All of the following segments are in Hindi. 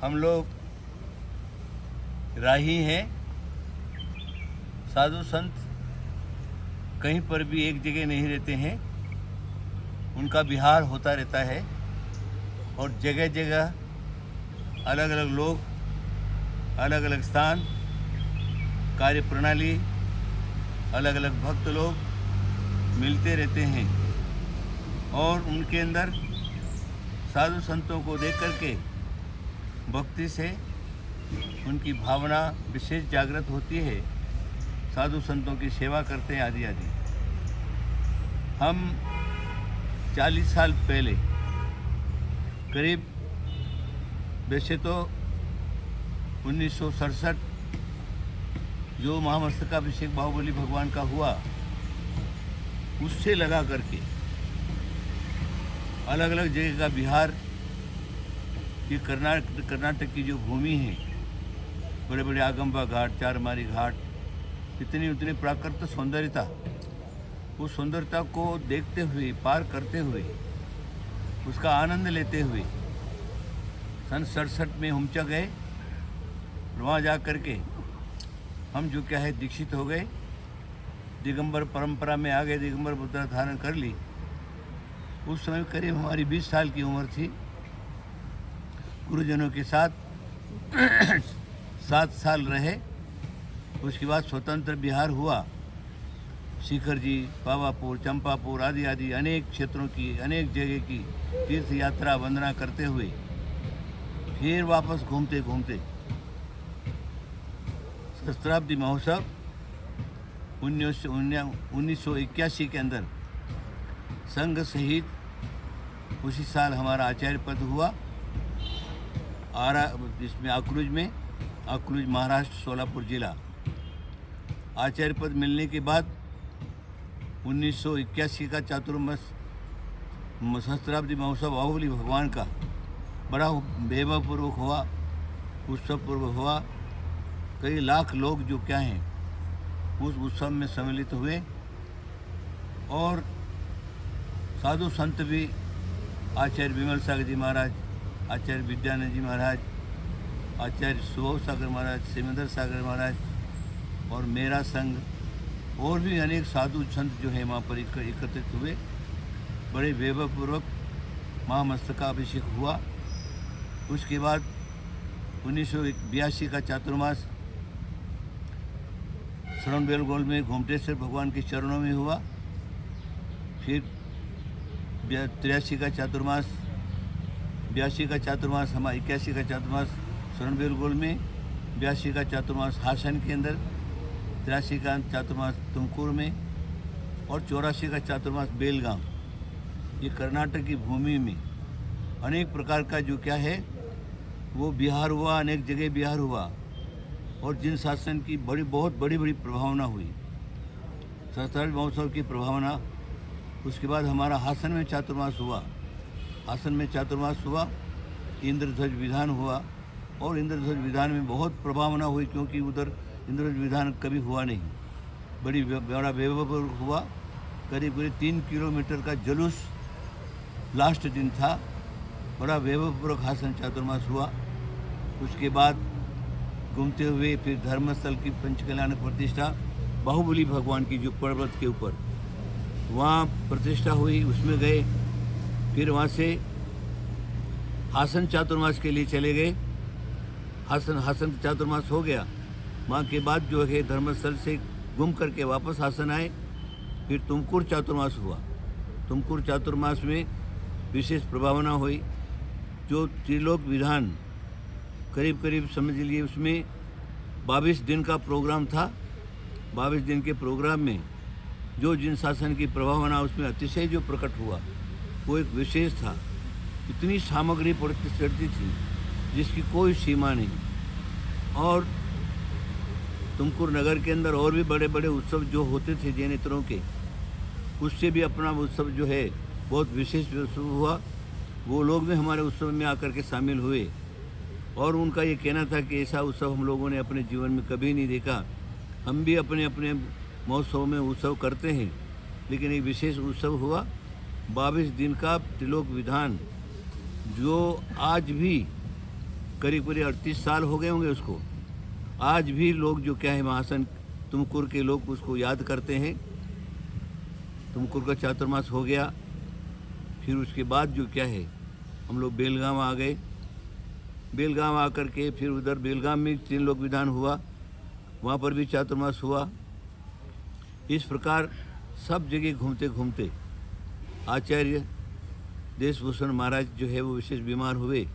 हम लोग राही हैं। साधु संत कहीं पर भी एक जगह नहीं रहते हैं, उनका विहार होता रहता है और जगह जगह अलग अलग लोग, अलग अलग स्थान, कार्य प्रणाली, अलग अलग भक्त लोग मिलते रहते हैं और उनके अंदर साधु संतों को देख करके भक्ति से उनकी भावना विशेष जागृत होती है। साधु संतों की सेवा करते हैं आदि आदि। हम 40 साल पहले करीब, वैसे तो 1967 जो महामस्तकाभिषेक बाहुबली भगवान का हुआ, उससे लगा करके अलग अलग जगह का बिहार, ये कर्नाटक की जो भूमि है, बड़े बड़े आगंबा घाट, चारमारी घाट, इतनी उतनी प्राकृतिक सौंदर्यता, उस सौंदर्यता को देखते हुए, पार करते हुए, उसका आनंद लेते हुए सन 67 में हुमचा गए। वहाँ जा कर के हम जो क्या है दीक्षित हो गए, दिगंबर परंपरा में आ गए, दिगंबर मुद्रा धारण कर ली। उस समय करीब हमारी 20 साल की उम्र थी। गुरुजनों के साथ 7 साल रहे। उसके बाद स्वतंत्र बिहार हुआ। शिखर जी, पावापुर, चंपापुर आदि आदि अनेक क्षेत्रों की, अनेक जगह की तीर्थ यात्रा वंदना करते हुए फिर वापस घूमते घूमते सहस्त्राब्दी महोत्सव 1981 के अंदर संघ सहित उसी साल हमारा आचार्य पद हुआ। इसमें अक्लूज में, अक्लूज महाराष्ट्र, सोलापुर जिला। आचार्य पद मिलने के बाद 1981 का चातुर्मास सहस्त्राब्दी महोत्सव बाहुबली भगवान का बड़ा वैभवपूर्वक हुआ, उत्सवपूर्वक हुआ। कई लाख लोग जो क्या हैं उस उत्सव में सम्मिलित हुए और साधु संत भी, आचार्य विमल सागर जी महाराज, आचार्य विद्यानंद जी महाराज, आचार्य सुबह सागर महाराज, सिमंदर सागर महाराज और मेरा संघ और भी अनेक साधु संत जो है वहाँ पर एकत्रित हुए। बड़े वैभवपूर्वक महामस्तकाभिषेक हुआ। उसके बाद 1982 का चातुर्मास श्रवणबेलगोल में घोमटेश्वर भगवान के चरणों में हुआ। फिर 83 का चातुर्मास, 82 का चातुर्मास हमारा, 81 का चातुर्मास श्रवणबेलगोल में, 82 का चातुर्मास हासन के अंदर, 83 का चातुर्मास तुमकुर में और 84 का चातुर्मास बेलगाम। ये कर्नाटक की भूमि में अनेक प्रकार का जो क्या है वो बिहार हुआ, अनेक जगह बिहार हुआ और जिन शासन की बहुत बड़ी प्रभावना हुई, सहस्त्राब्दी महोत्सव की प्रभावना। उसके बाद हमारा हासन में चातुर्मास हुआ। हासन में चातुर्मास हुआ, इंद्रध्वज विधान हुआ और इंद्रध्वज विधान में बहुत प्रभावना हुई, क्योंकि उधर इंद्रध्वज विधान कभी हुआ नहीं। बड़ा वैभवपूर्वक हुआ। करीब 3 किलोमीटर का जुलूस लास्ट दिन था। बड़ा वैभवपूर्वक हासन चातुर्मास हुआ। उसके बाद घूमते हुए फिर धर्मस्थल की पंचकल्याणक प्रतिष्ठा बाहुबली भगवान की जो पर्वत के ऊपर, वहाँ प्रतिष्ठा हुई, उसमें गए। फिर वहाँ से हासन चातुर्मास के लिए चले गए। हासन चातुर्मास हो गया। वहाँ के बाद जो है धर्मस्थल से घूम करके वापस हासन आए। फिर तुमकुर चातुर्मास हुआ। तुमकुर चातुर्मास में विशेष प्रभावना हुई। जो त्रिलोक विधान करीब समझ लिए, उसमें 22 दिन का प्रोग्राम था। 22 दिन के प्रोग्राम में जो जिन शासन की प्रभावना उसमें अतिशय जो प्रकट हुआ वो एक विशेष था। इतनी सामग्री पड़ती चढ़ती थी जिसकी कोई सीमा नहीं। और तुमकुर नगर के अंदर और भी बड़े बड़े उत्सव जो होते थे जैनेतरों के, उससे भी अपना उत्सव जो है बहुत विशेष उत्सव हुआ। वो लोग भी हमारे उत्सव में आकर के शामिल हुए और उनका ये कहना था कि ऐसा उत्सव हम लोगों ने अपने जीवन में कभी नहीं देखा। हम भी अपने अपने महोत्सव में उत्सव करते हैं, लेकिन एक विशेष उत्सव हुआ 22 दिन का त्रिलोक विधान, जो आज भी करीब करीब 38 साल हो गए होंगे उसको। आज भी लोग जो क्या है महासन तुमकुर के लोग उसको याद करते हैं। तुमकुर का चातुर्मास हो गया, फिर उसके बाद जो क्या है हम लोग बेलगाम आ गए। बेलगाम आकर के फिर उधर बेलगाम में 3 लोक विधान हुआ, वहाँ पर भी चातुर्मास हुआ। इस प्रकार सब जगह घूमते घूमते आचार्य देशभूषण महाराज जो है वो विशेष बीमार हुए।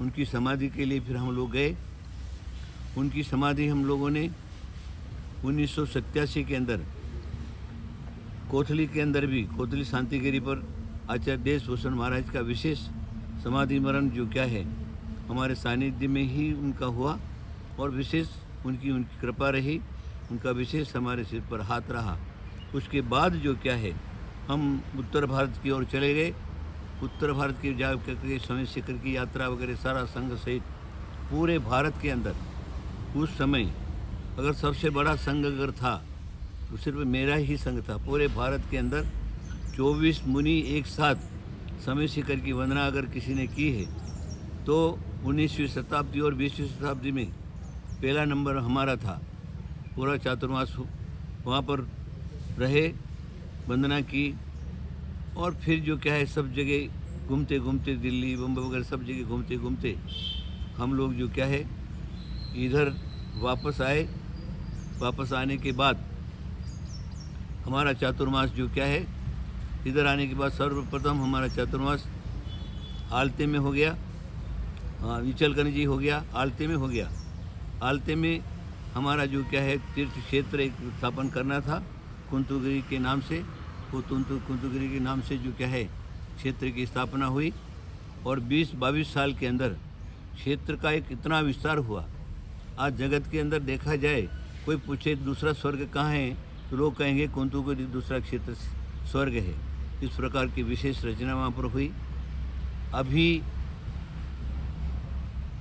उनकी समाधि के लिए फिर हम लोग गए। उनकी समाधि हम लोगों ने 1987 के अंदर कोथली के अंदर भी, कोथली शांतिगिरी पर आचार्य देशभूषण महाराज का विशेष समाधि मरण जो क्या है हमारे सानिध्य में ही उनका हुआ और विशेष उनकी कृपा रही, उनका विशेष हमारे सिर पर हाथ रहा। उसके बाद जो क्या है हम उत्तर भारत की ओर चले गए। उत्तर भारत की जा करके स्वामी शिखर की यात्रा वगैरह सारा संघ सहित पूरे भारत के अंदर उस समय अगर सबसे बड़ा संघ अगर था तो सिर्फ मेरा ही संघ था। पूरे भारत के अंदर 24 मुनि एक साथ स्वामी शिखर की वंदना अगर किसी ने की है तो 19वीं शताब्दी और 20वीं शताब्दी में पहला नंबर हमारा था। पूरा चातुर्मास वहाँ पर रहे, वंदना की और फिर जो क्या है सब जगह घूमते घूमते दिल्ली बम्बई वगैरह सब जगह घूमते घूमते हम लोग जो क्या है इधर वापस आए। वापस आने के बाद हमारा चातुर्मास जो क्या है इधर आने के बाद सर्वप्रथम हमारा चातुर्मास आलते में हो गया। हाँ, विचलगंज जी हो गया, आलते में हो गया। आलते में हमारा जो क्या है तीर्थ क्षेत्र एक स्थापन करना था कुंतुगिरी के नाम से। वो कुंतुगिरी के नाम से जो क्या है क्षेत्र की स्थापना हुई और 20-22 साल के अंदर क्षेत्र का एक इतना विस्तार हुआ। आज जगत के अंदर देखा जाए, कोई पूछे दूसरा स्वर्ग कहाँ है तो लोग कहेंगे कुंतुगिरी दूसरा क्षेत्र स्वर्ग है। इस प्रकार की विशेष रचना वहाँ पर हुई। अभी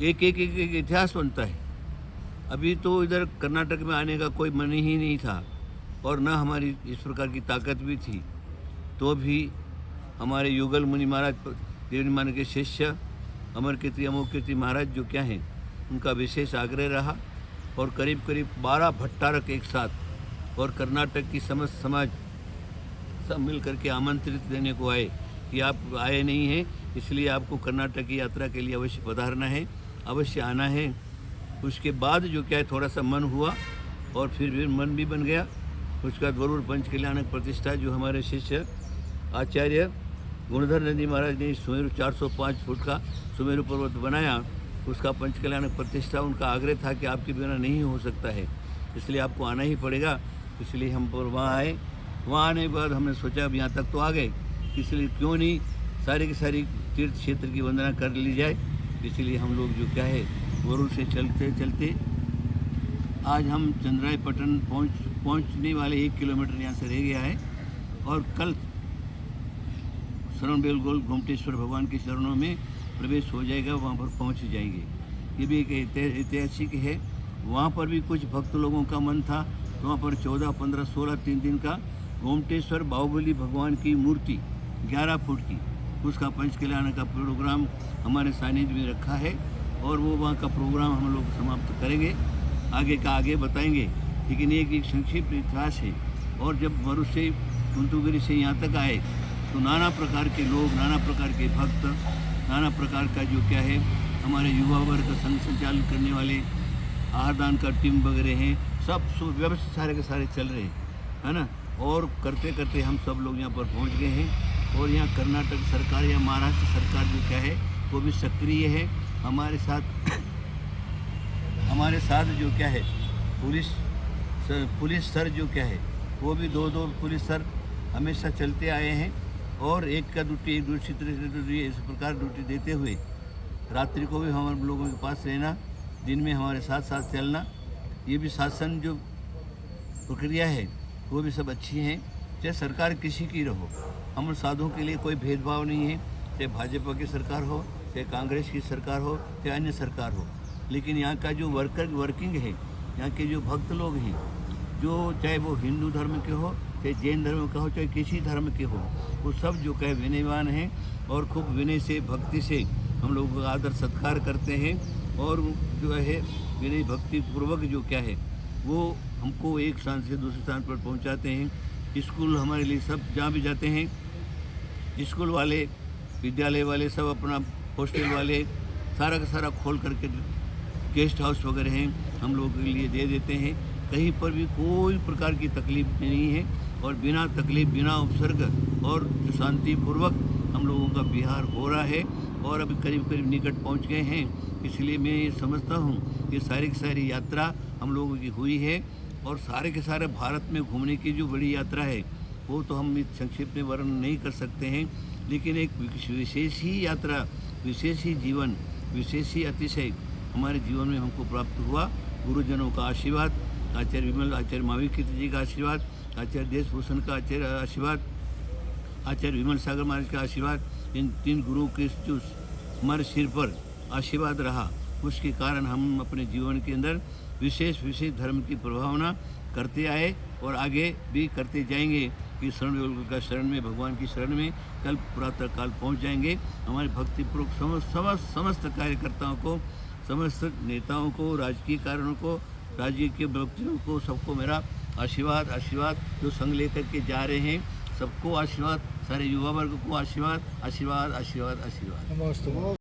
एक इतिहास बनता है। अभी तो इधर कर्नाटक में आने का कोई मन ही नहीं था और न हमारी इस प्रकार की ताकत भी थी, तो भी हमारे युगल मुनि महाराज देवमान के शिष्य अमर कीर्ति अमोघ कीर्ति महाराज जो क्या हैं उनका विशेष आग्रह रहा और करीब करीब 12 भट्टारक एक साथ और कर्नाटक की समस्त समाज सब मिल करके आमंत्रित देने को आए कि आप आए नहीं हैं, इसलिए आपको कर्नाटक की यात्रा के लिए अवश्य पधारना है, अवश्य आना है। उसके बाद जो क्या है थोड़ा सा मन हुआ और फिर मन भी बन गया। उसके बाद वरुण पंच कल्याणक प्रतिष्ठा जो हमारे शिष्य आचार्य गुणधर नंदी महाराज ने सुमेरु 405 फुट का सुमेरु पर्वत बनाया, उसका पंच कल्याणक प्रतिष्ठा उनका आग्रह था कि आपके बिना नहीं हो सकता है, इसलिए आपको आना ही पड़ेगा। इसलिए हम पर वहाँ आए। वहाँ आने के बाद हमने सोचा अब यहाँ तक तो आ गए, इसलिए क्यों नहीं सारी की सारी तीर्थ क्षेत्र की वंदना कर ली जाए। इसलिए हम लोग जो क्या है वरुण से चलते चलते आज हम चंद्रायपट्टन पहुँचने वाले 1 किलोमीटर यहाँ से रह गया है और कल शरण बेलगोल गोमटेश्वर भगवान के चरणों में प्रवेश हो जाएगा, वहाँ पर पहुँच जाएंगे। ये भी एक ऐतिहासिक है। वहाँ पर भी कुछ भक्त लोगों का मन था, तो वहाँ पर 14, 15, 16 3 दिन का गोमटेश्वर बाहुबली भगवान की मूर्ति 11 फुट की, उसका पंच कल्याण का प्रोग्राम हमारे सानिध्य में रखा है और वो वहाँ का प्रोग्राम हम लोग समाप्त करेंगे, आगे का आगे बताएंगे। लेकिन एक संक्षिप्त इतिहास है। और जब मरु से कुंतुगिरी से यहाँ तक आए तो नाना प्रकार के लोग, नाना प्रकार के भक्त, नाना प्रकार का जो क्या है हमारे युवा वर्ग का संघ संचालन करने वाले आहारदान का टीम वगैरह हैं, सब व्यवस्थित सारे के सारे चल रहे हैं, है ना। और करते करते हम सब लोग यहाँ पर पहुँच गए हैं और यहाँ कर्नाटक सरकार या महाराष्ट्र सरकार जो क्या है वो भी सक्रिय है हमारे साथ जो क्या है पुलिस सर जो क्या है वो भी 2 पुलिस सर हमेशा चलते आए हैं और एक का ड्यूटी एक दूसरी ड्यूटी इस प्रकार ड्यूटी देते हुए रात्रि को भी हम लोगों के पास रहना, दिन में हमारे साथ साथ चलना, ये भी शासन जो प्रक्रिया है वो भी सब अच्छी हैं। चाहे सरकार किसी की रहो, हम साधुओं के लिए कोई भेदभाव नहीं है, चाहे भाजपा की सरकार हो, चाहे कांग्रेस की सरकार हो, चाहे अन्य सरकार हो। लेकिन यहाँ का जो वर्किंग है, यहाँ के जो भक्त लोग हैं, जो चाहे वो हिंदू धर्म के हो, चाहे जैन धर्म का हो, चाहे किसी धर्म के हो, वो सब जो कहे विनयवान हैं और खूब विनय से भक्ति से हम लोगों का आदर सत्कार करते हैं और जो है विनय भक्ति पूर्वक जो क्या है वो हमको एक स्थान से दूसरे स्थान पर पहुंचाते हैं। स्कूल हमारे लिए सब जहाँ भी जाते हैं, स्कूल वाले, विद्यालय वाले, सब अपना हॉस्टल वाले सारा का सारा खोल करके गेस्ट हाउस वगैरह हैं हम लोगों के लिए दे देते हैं। कहीं पर भी कोई प्रकार की तकलीफ नहीं है और बिना तकलीफ, बिना उपसर्ग और शांतिपूर्वक हम लोगों का बिहार हो रहा है और अभी करीब करीब निकट पहुंच गए हैं। इसलिए मैं ये समझता हूँ कि सारी की सारी यात्रा हम लोगों की हुई है और सारे के सारे भारत में घूमने की जो बड़ी यात्रा है वो तो हम संक्षिप्त में वर्णन नहीं कर सकते हैं, लेकिन एक विशेष ही यात्रा, विशेष ही जीवन, विशेष ही अतिशय हमारे जीवन में हमको प्राप्त हुआ। गुरुजनों का आशीर्वाद, आचार्य विमल, आचार्य मावी कीर्ति जी का आशीर्वाद, आचार्य देशभूषण का आशीर्वाद, आचार्य विमल सागर महाराज का आशीर्वाद, इन 3 गुरुओं के जो हमारे सिर पर आशीर्वाद रहा उसके कारण हम अपने जीवन के अंदर विशेष धर्म की प्रभावना करते आए और आगे भी करते जाएंगे कि शरण का शरण में, भगवान की शरण में कल प्रातः काल पहुँच जाएंगे। हमारे भक्तिपूर्वक समस्त कार्यकर्ताओं को, समस्त नेताओं को, राजकीय कारणों को, राज्य के व्यक्तियों को, सबको मेरा आशीर्वाद जो संग लेकर के जा रहे हैं सबको आशीर्वाद, सारे युवा वर्ग को आशीर्वाद।